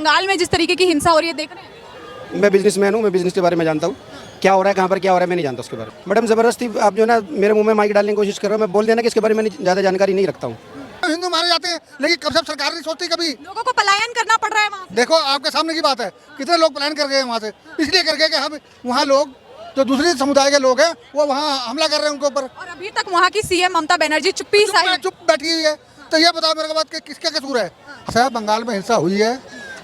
बंगाल में जिस तरीके की हिंसा हो रही है देख रहे हैं। मैं बिजनेसमैन हूँ, मैं बिजनेस के बारे में जानता हूँ। क्या हो रहा है, कहाँ पर क्या हो रहा है, मैं नहीं जानता उसके बारे में। मैडम ज़बरदस्ती आप जो है ना मेरे मुंह में माइक डालने की कोशिश कर रहे हो। मैं बोल देना कि इसके बारे में ज़्यादा जानकारी नहीं रखता हूँ। हिंदू मारे जाते हैं, लेकिन कब सब सरकार नहीं सोचती कभी। लोगों को पलायन करना पड़ रहा है वहाँ से। देखो आपके सामने की बात है, कितने लोग प्लान कर गए हैं वहाँ से, इसलिए कर गए कि हम वहाँ लोग जो दूसरे समुदाय के लोग हैं वो वहाँ हमला कर रहे हैं उनके ऊपर। और अभी तक वहाँ की सीएम ममता बनर्जी चुप्पी साई चुप बैठी हुई है। तो ये बताओ मेरे को बात कि किसका कसूर है। साहब बंगाल में हिंसा हुई है,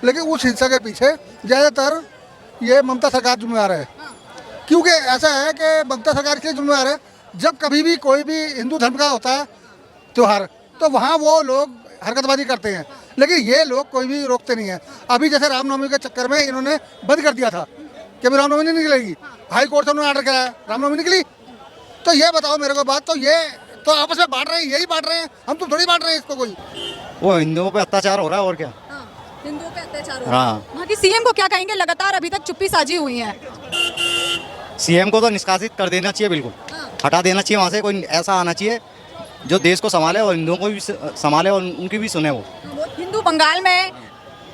लेकिन उस हिंसा के पीछे ज़्यादातर ये ममता सरकार जिम्मेदार है। क्योंकि ऐसा है कि ममता सरकार इसलिए जिम्मेदार है, जब कभी भी कोई भी हिंदू धर्म का होता है त्यौहार तो वहाँ वो लोग हरकतबाजी करते हैं, लेकिन ये लोग कोई भी रोकते नहीं है। अभी जैसे रामनवमी के चक्कर में इन्होंने बंद कर दिया था कि अभी रामनवमी नहीं निकलेगी, हाई कोर्ट से उन्होंने ऑर्डर कराया, रामनवमी निकली। तो ये बताओ मेरे को बात, तो ये तो आपस में बांट रहे हैं, यही बांट रहे हैं, हम तो थोड़ी बांट रहे हैं इसको कोई। वो हिंदुओं पे अत्याचार हो रहा है और क्या। हिंदुओं पे अत्याचार हो रहा है। हाँ, वहाँ की सीएम को क्या कहेंगे, लगातार अभी तक चुप्पी साजी हुई है। सीएम को तो निष्कासित कर देना चाहिए, बिल्कुल हटा देना चाहिए वहाँ से। कोई ऐसा आना चाहिए जो देश को संभाले और हिंदुओं को भी संभाले और उनकी भी सुने। वो हिंदू बंगाल में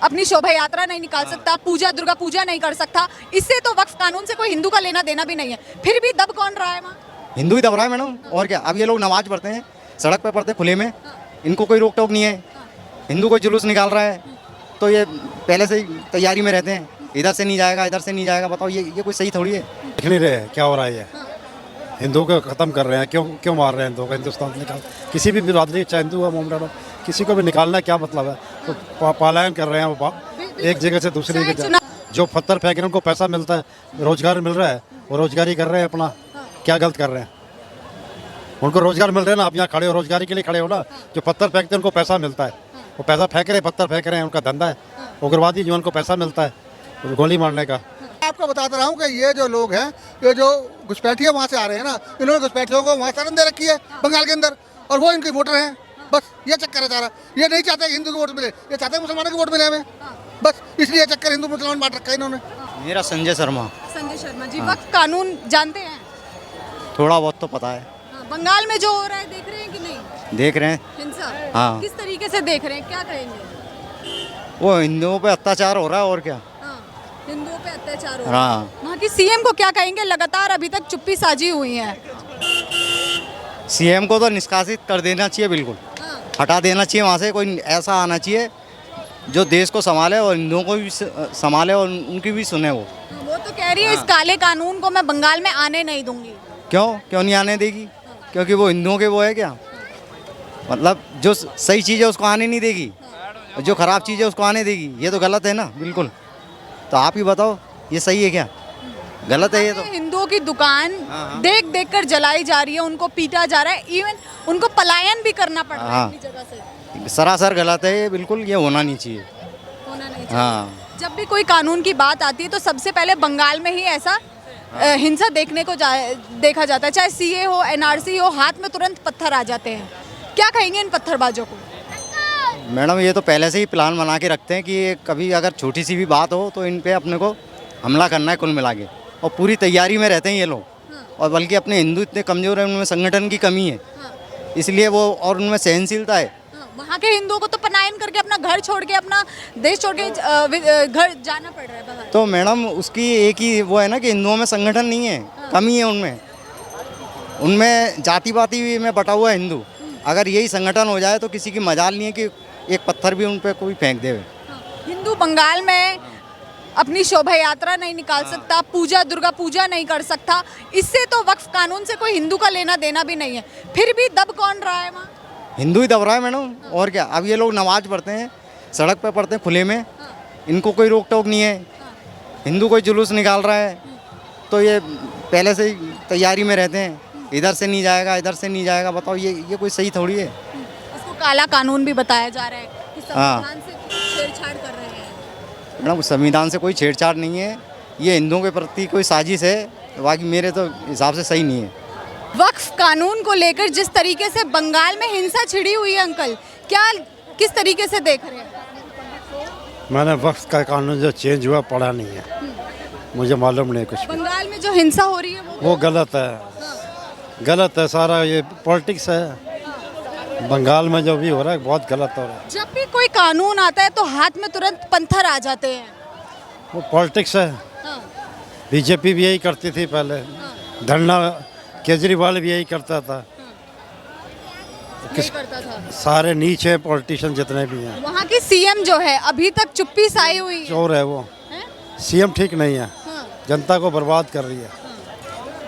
अपनी शोभा यात्रा नहीं निकाल सकता, पूजा दुर्गा पूजा नहीं कर सकता। इससे तो वक्फ कानून से कोई हिंदू का लेना देना भी नहीं है। फिर भी दब कौन रहा है वहाँ? हिंदू ही दब रहा है मैडम, और क्या। अब ये लोग नमाज पढ़ते हैं, सड़क पे पढ़ते हैं खुले में, इनको कोई रोक टोक नहीं है। हिंदू कोई जुलूस निकाल रहा है तो ये पहले से ही तैयारी में रहते हैं, इधर से नहीं जाएगा, इधर से नहीं जाएगा। बताओ ये कोई सही थोड़ी है। देख नहीं रहे क्या हो रहा है। ये हिंदू को ख़त्म कर रहे हैं, क्यों मार रहे हैं हिंदू को। हिंदुस्तान से निकाल, किसी भी बिरादरी, चाहे हिंदू हो मोमडन हो, किसी को भी निकालना क्या मतलब है। तो पलायन कर रहे हैं वो एक जगह से दूसरी जगह। जो पत्थर फेंक रहे हैं उनको पैसा मिलता है, रोजगार मिल रहा है, वो रोजगारी कर रहे हैं अपना। क्या गलत कर रहे हैं? उनको रोजगार मिल रहा है ना, आप यहाँ खड़े हो रोजगारी के लिए खड़े हो ना। जो पत्थर फेंकते हैं उनको पैसा मिलता है, वो पैसा फेंक रहे हैं, पत्थर फेंक रहे हैं, उनका धंधा है। उग्रवादी जो उनको पैसा मिलता है गोली मारने का। आपको बताता रहा हूँ कि ये जो लोग हैं, ये जो घुसपैठिया वहाँ से आ रहे हैं ना, इन्होंने घुसपैठियों को वहाँ शरण दे रखी है बंगाल के अंदर, और वो इनके वोटर हैं। बस ये चक्कर है सारा। ये नहीं चाहते हिंदू को वोट मिले, ये चाहते हैं मुसलमानों को वोट मिले हमें। बस इसलिए चक्कर हिंदू मुसलमान बांट रखा है इन्होंने। मेरा संजय शर्मा। संजय शर्मा जी, वक्फ कानून जानते हैं? थोड़ा बहुत तो पता है। बंगाल में जो हो रहा है देख रहे हैं कि नहीं? देख रहे हैं। हिंसा हाँ। किस तरीके से देख रहे हैं, क्या कहेंगे? वो हिंदुओं पे अत्याचार हो रहा है और क्या। हिंदुओं पे अत्याचार हो रहा है। हाँ, वहाँ की सीएम को क्या कहेंगे, लगातार अभी तक चुप्पी साजी हुई है। सीएम को तो निष्कासित कर देना चाहिए, बिल्कुल हटा देना चाहिए वहाँ से। कोई ऐसा आना चाहिए जो देश को संभाले और हिंदुओं को भी संभाले और उनकी भी सुने। वो तो कह रही है इस काले कानून को मैं बंगाल में आने नहीं दूंगी। क्यों नहीं आने देगी? क्योंकि वो हिंदुओं के वो है क्या। मतलब जो सही चीज़ है उसको आने नहीं देगी, और जो खराब चीज़ है उसको आने देगी। ये तो गलत है ना, बिल्कुल। तो आप ही बताओ ये सही है क्या, गलत है ये तो। हिंदुओं की दुकान देख देख कर जलाई जा रही है, उनको पीटा जा रहा है, इवन उनको पलायन भी करना पड़ रहा है अपनी जगह से। सरासर गलत है ये, बिल्कुल ये होना नहीं चाहिए। होना नहीं चाहिए। हाँ, जब भी कोई कानून की बात आती है तो सबसे पहले बंगाल में ही ऐसा हिंसा देखने को देखा जाता है। चाहे सीए हो, एनआरसी हो, हाथ में तुरंत पत्थर आ जाते हैं। क्या कहेंगे इन पत्थरबाजों को? मैडम ये तो पहले से ही प्लान बना के रखते हैं कि कभी अगर छोटी सी भी बात हो तो इन पे अपने को हमला करना है कुल मिला के, और पूरी तैयारी में रहते हैं ये लोग। और बल्कि अपने हिंदू इतने कमज़ोर हैं, उनमें संगठन की कमी है, इसलिए वो, और उनमें सहनशीलता है। वहाँ के हिंदुओं को तो पलायन करके अपना घर छोड़ के, अपना देश छोड़ के घर जाना पड़ रहा है बाहर। तो मैडम उसकी एक ही वो है ना कि हिंदुओं में संगठन नहीं है, कमी है उनमें। उनमें जाति पाति में बटा हुआ है हिंदू। अगर यही संगठन हो जाए तो किसी की मजाल नहीं है कि एक पत्थर भी उन पर कोई फेंक दे। हिंदू बंगाल में अपनी शोभा यात्रा नहीं निकाल सकता, पूजा दुर्गा पूजा नहीं कर सकता। इससे तो वक्फ कानून से कोई हिंदू का लेना देना भी नहीं है। फिर भी दब कौन रहा है वहाँ? हिंदू ही दब रहा है मैडम, और क्या। अब ये लोग नमाज पढ़ते हैं, सड़क पे पढ़ते हैं खुले में, इनको कोई रोक टोक नहीं है। हिंदू कोई जुलूस निकाल रहा है तो ये पहले से ही तैयारी में रहते हैं, इधर से नहीं जाएगा, इधर से नहीं जाएगा। बताओ ये कोई सही थोड़ी है। इसको काला कानून भी बताया जा रहा है कि संविधान से छेड़छाड़ कर रहे हैं। मैडम संविधान से कोई छेड़छाड़ नहीं है, ये हिंदुओं के प्रति कोई साजिश है। बाकी मेरे तो हिसाब से सही नहीं है। वक्फ कानून को लेकर जिस तरीके से बंगाल में हिंसा छिड़ी हुई है, अंकल क्या किस तरीके से देख रहे हैं? मैंने वक्फ का कानून जो चेंज हुआ पढ़ा नहीं है, मुझे मालूम नहीं कुछ भी। बंगाल में जो हिंसा हो रही है वो गलत है, गलत है सारा। ये पॉलिटिक्स है, बंगाल में जो भी हो रहा है बहुत गलत हो रहा है। जब भी कोई कानून आता है तो हाथ में तुरंत पत्थर आ जाते हैं। वो पॉलिटिक्स है। हाँ, बीजेपी भी यही करती थी पहले, धरना केजरीवाल भी यही करता था। यही करता था। सारे नीच हैं पॉलिटिशियन जितने भी हैं, वहाँ की सीएम जो है अभी तक चुप्पी साई हुई है। चोर है वो। हैं? सीएम ठीक नहीं है, हाँ, जनता को बर्बाद कर रही है।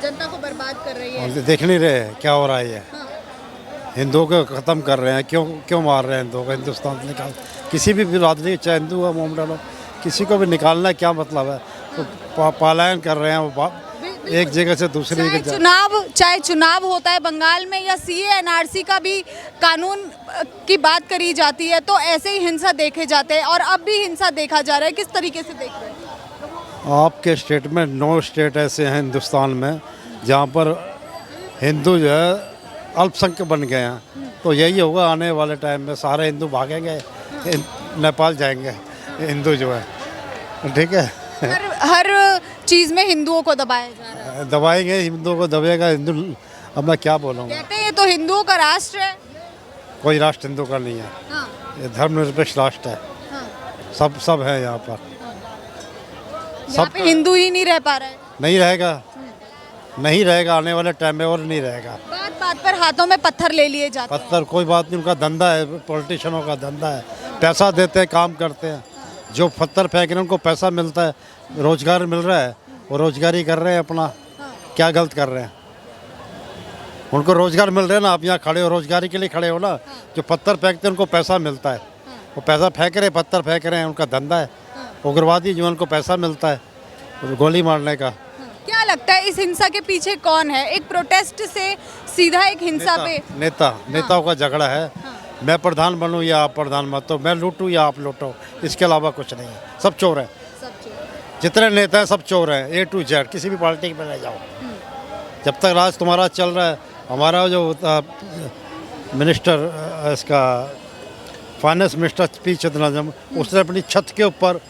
जनता को बर्बाद कर रही है। और देख नहीं रहे क्या हो रहा है ये। हाँ, हिंदुओं को ख़त्म कर रहे हैं, क्यों क्यों मार रहे हैं हिंदुओं को? हिंदुस्तान से निकाल, किसी भी बिरादरी, चाहे हिंदू हो मोहम्मदन हो, किसी को भी निकालना क्या मतलब है? तो पलायन कर रहे हैं वो एक जगह से दूसरी जगह। चाहे चुनाव होता है बंगाल में या सीए एनआरसी का भी कानून की बात करी जाती है तो ऐसे ही हिंसा देखे जाते हैं और अब भी हिंसा देखा जा रहा है। किस तरीके से देख रहे हैं? आपके स्टेट में 9 स्टेट ऐसे हैं हिंदुस्तान में जहाँ पर हिंदू जो है अल्पसंख्यक बन गए हैं। तो यही होगा आने वाले टाइम में, सारे हिंदू भागेंगे, नेपाल जाएंगे हिंदू जो है। ठीक है, हर चीज में हिंदुओं को दबाया जा रहा है। दबाएंगे, हिंदुओं को दबेगा हिंदू। अब मैं क्या बोलूँगा? कहते हैं ये तो हिंदुओं का राष्ट्र है। कोई राष्ट्र हिंदू का नहीं है, हाँ, ये धर्मनिरपेक्ष राष्ट्र है। हाँ। सब है यहाँ पर। यहाँ पे हिंदू ही नहीं रह पा रहा है। नहीं रहेगा, नहीं रहेगा, आने वाले टाइम में और नहीं रहेगा। बात बात पर हाथों में पत्थर ले लिए जाते हैं। पत्थर कोई बात नहीं, उनका धंधा है, पॉलिटिशियनों का धंधा है। पैसा देते हैं, काम करते हैं, जो पत्थर फेंक रहे हैं उनको पैसा मिलता है, रोजगार मिल रहा है, वो रोजगारी कर रहे हैं अपना। क्या गलत कर रहे हैं? उनको रोजगार मिल रहा है ना, आप यहाँ खड़े हो रोजगारी के लिए खड़े हो ना। जो पत्थर फेंकते हैं उनको पैसा मिलता है, वो पैसा फेंक रहे हैं, पत्थर फेंक रहे हैं, उनका धंधा है। उग्रवादी जो उनको पैसा मिलता है गोली मारने का। क्या लगता है इस हिंसा के पीछे कौन है? एक प्रोटेस्ट से सीधा एक हिंसा पे नेताओं का झगड़ा है। मैं प्रधान बनूं या आप प्रधान मत हो, मैं लूटूं या आप लूटो, इसके अलावा कुछ नहीं है। सब चोर है, जितने नेता हैं सब चोर हैं, A to Z। किसी भी पार्टी में रह जाओ, जब तक राज तुम्हारा चल रहा है। हमारा जो मिनिस्टर इसका फाइनेंस मिनिस्टर पी चिदम्बरम, उसने अपनी छत के ऊपर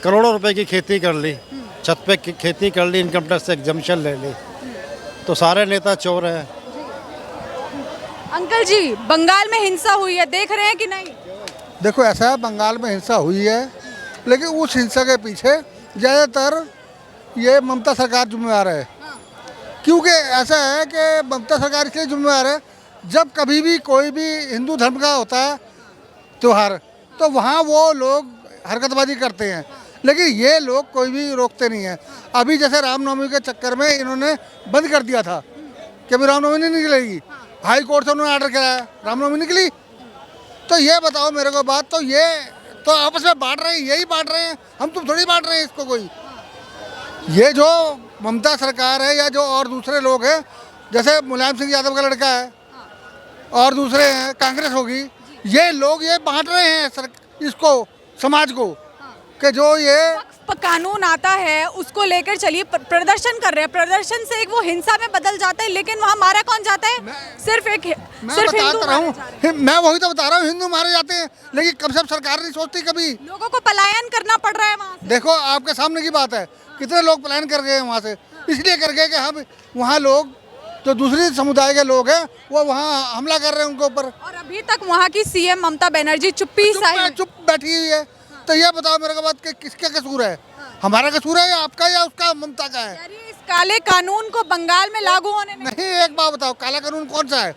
करोड़ों रुपए की खेती कर ली, छत पे खेती कर ली, इनकम टैक्स से एग्जम्पशन ले ली। तो सारे नेता चोर हैं। अंकल जी, बंगाल में हिंसा हुई है, देख रहे हैं कि नहीं? देखो ऐसा है, बंगाल में हिंसा हुई है, लेकिन उस हिंसा के पीछे ज़्यादातर ये ममता सरकार जिम्मेवार है। क्योंकि ऐसा है कि ममता सरकार इसलिए जिम्मेवार है, जब कभी भी कोई भी हिंदू धर्म का होता है त्यौहार, तो वहाँ वो लोग हरकतबाजी करते हैं, लेकिन ये लोग कोई भी रोकते नहीं हैं। अभी जैसे रामनवमी के चक्कर में इन्होंने बंद कर दिया था कि अभी रामनवमी नहीं निकलेगी। हाई कोर्ट से उन्होंने ऑर्डर कराया, रामनवमी निकली। तो ये बताओ मेरे को बात, तो ये तो आपस में बांट रहे हैं, यही बांट रहे हैं, हम तुम थोड़ी बांट रहे हैं इसको। कोई ये जो ममता सरकार है या जो और दूसरे लोग हैं, जैसे मुलायम सिंह यादव का लड़का है और दूसरे हैं, कांग्रेस होगी, ये लोग ये बांट रहे हैं इसको, समाज को, कि जो ये कानून आता है उसको लेकर चलिए प्रदर्शन कर रहे हैं, प्रदर्शन से एक वो हिंसा में बदल जाता है, लेकिन वहाँ मारा कौन जाता है? सिर्फ हिंदू रहा हूँ, मैं वही तो बता रहा हूँ, हिंदू मारे जाते हैं, लेकिन कम से कम सरकार नहीं सोचती कभी। लोगों को पलायन करना पड़ रहा है वहाँ से। देखो आपके सामने की बात है, कितने लोग पलायन कर गए वहाँ से, इसलिए कर गए कि हम वहाँ लोग जो दूसरी समुदाय के लोग हैं वो वहाँ हमला कर रहे हैं उनके ऊपर। और अभी तक वहाँ की सीएम ममता बनर्जी चुप बैठी हुई है। तो ये बताओ मेरे को बात कि किसका कसूर है? हमारा कसूर है या आपका या उसका, ममता का है? इस काले कानून को बंगाल में लागू होने नहीं, एक बात बताओ, काला कानून कौन सा है?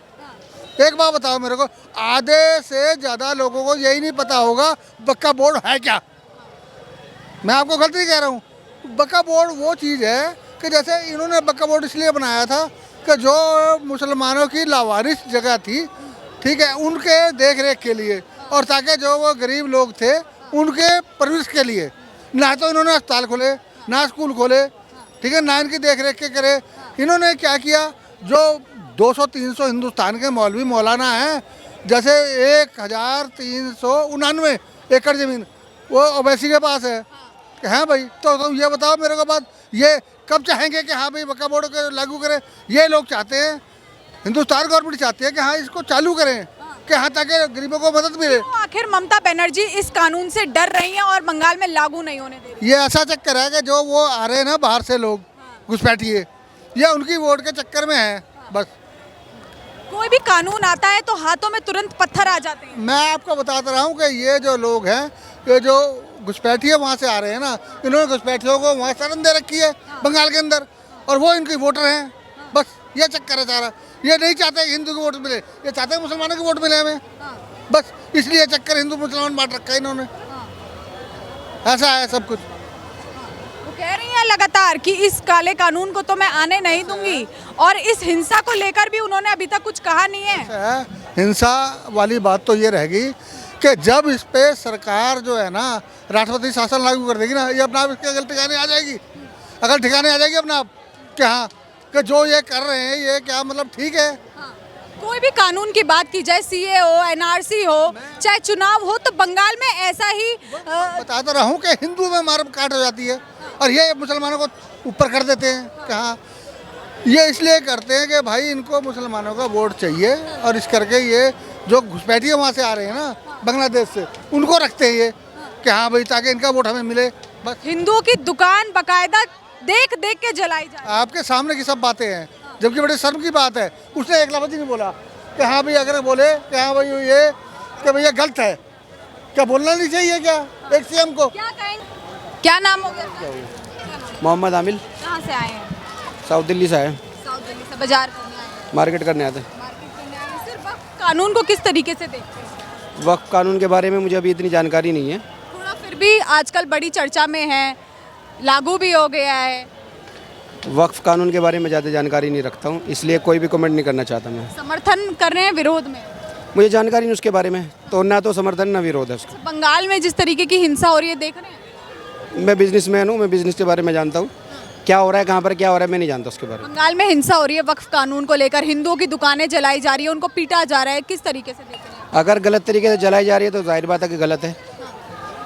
एक बात बताओ मेरे को, आधे से ज़्यादा लोगों को यही नहीं पता होगा बक्का बोर्ड है क्या। मैं आपको गलत नहीं कह रहा हूँ। बक्का बोर्ड वो चीज़ है कि जैसे इन्होंने बक्का बोर्ड इसलिए बनाया था कि जो मुसलमानों की लावारिस जगह थी, ठीक है, उनके देख रेख के लिए, और ताकि जो वो गरीब लोग थे उनके परवरिश के लिए। ना तो इन्होंने अस्पताल खोले, ना स्कूल खोले, ठीक है, ना इनकी देख रेख के करे। इन्होंने क्या किया, जो 200-300 हिंदुस्तान के मौलवी मौलाना हैं, जैसे 1399 एकड़ ज़मीन वो ओवैसी के पास है। हाँ भाई, तो ये बताओ मेरे को बात, ये कब चाहेंगे कि हाँ भाई वक्फ बोर्ड को लागू करें? ये लोग चाहते हैं, हिंदुस्तान गवर्नमेंट चाहती है कि हाँ इसको चालू करें, कि हाँ ताकि गरीबों को मदद मिले। तो आखिर ममता बनर्जी इस कानून से डर रही हैं और बंगाल में लागू नहीं होने दे रही? ये ऐसा चक्कर है कि जो वो आ रहे हैं ना बाहर से लोग घुसपैठिए, ये उनकी वोट के चक्कर में है बस। कोई भी कानून आता है तो हाथों में तुरंत पत्थर आ जाते हैं। मैं आपको बताता रहा हूँ कि ये जो लोग हैं, ये जो घुसपैठिए वहाँ से आ रहे हैं ना, इन्होंने घुसपैठियों को वहाँ शरण दे रखी है बंगाल के अंदर, और वो इनके वोटर हैं। बस ये चक्कर है सारा। ये नहीं चाहते कि हिंदू को वोट मिले, ये चाहते हैं मुसलमानों के वोट मिले हमें। बस इसलिए चक्कर हिंदू मुसलमान बांट रखा है इन्होंने। ऐसा है सब कुछ। वो कह रही हैं लगातार कि इस काले कानून को तो मैं आने नहीं दूंगी, और इस हिंसा को लेकर भी उन्होंने अभी तक कुछ कहा नहीं है। है हिंसा वाली बात तो ये रहेगी कि जब इस पे सरकार जो है ना राष्ट्रपति शासन लागू कर देगी ना, ये अपना आप इसके अगल ठिकाने आ जाएगी। अगर ठिकाने आ जाएगी अपना आप कि हाँ कि जो ये कर रहे हैं ये क्या मतलब ठीक है। कोई भी कानून की बात की जाए, सीए हो, एनआरसी हो, चाहे चुनाव हो, तो बंगाल में ऐसा ही बताता रहा हूँ कि हिंदू में मार काट हो जाती है, और ये मुसलमानों को ऊपर कर देते हैं कि हाँ ये इसलिए करते हैं कि भाई इनको मुसलमानों का वोट चाहिए, और इस करके ये जो घुसपैठिए वहाँ से आ रहे हैं ना बांग्लादेश से, उनको रखते हैं ये कि हाँ भाई ताकि इनका वोट हमें मिले। बस हिंदुओं की दुकान बकायदा देख देख के जलाई जाए। आपके सामने की सब बातें हैं, जबकि बड़े शर्म की बात है। उसने एक लफ्ज़ ही नहीं बोला कि हाँ भाई, अगर बोले कि हाँ भाई ये कि भैया गलत है, क्या बोलना नहीं चाहिए क्या एक सीएम को? क्या कहेंगे? क्या नाम हो गया? मोहम्मद आमिल, कहाँ से आए हैं? साउथ दिल्ली से आए, साउथ दिल्ली से। बाजार करने आए हैं? मार्केट करने आते। मार्केट करने आए हैं। सिर्फ वक्फ कानून को किस तरीके से देखते हैं? वक्फ कानून के बारे में मुझे अभी इतनी जानकारी नहीं है। थोड़ा फिर भी आजकल बड़ी चर्चा में है, लागू भी हो गया है। वक्फ कानून के बारे में ज़्यादा जानकारी नहीं रखता हूँ, इसलिए कोई भी कमेंट नहीं करना चाहता मैं। समर्थन कर रहे हैं, विरोध में? मुझे जानकारी नहीं उसके बारे में, तो ना तो समर्थन ना विरोध है उसका। बंगाल में जिस तरीके की हिंसा हो रही है, देख रहे हैं? मैं बिजनेसमैन हूँ, मैं बिजनेस के बारे में जानता हूँ। क्या हो रहा है, कहाँ पर क्या हो रहा है, मैं नहीं जानता उसके बारे में। बंगाल में हिंसा हो रही है वक्फ कानून को लेकर, हिंदुओं की दुकानें जलाई जा रही है, उनको पीटा जा रहा है, किस तरीके से देख रहे हैं? अगर गलत तरीके से जलाई जा रही है तो जाहिर बात है कि गलत है।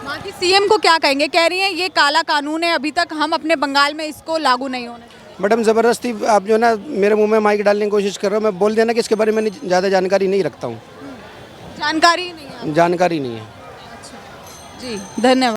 वहाँ की सीएम को क्या कहेंगे? कह रही हैं ये काला कानून है, अभी तक हम अपने बंगाल में इसको लागू नहीं होने देंगे। मैडम ज़बरदस्ती आप जो ना मेरे मुंह में माइक डालने की कोशिश कर रहे हो, मैं बोल देना कि इसके बारे में ज़्यादा जानकारी नहीं रखता हूँ। जानकारी नहीं है? जानकारी नहीं है। जी, धन्यवाद।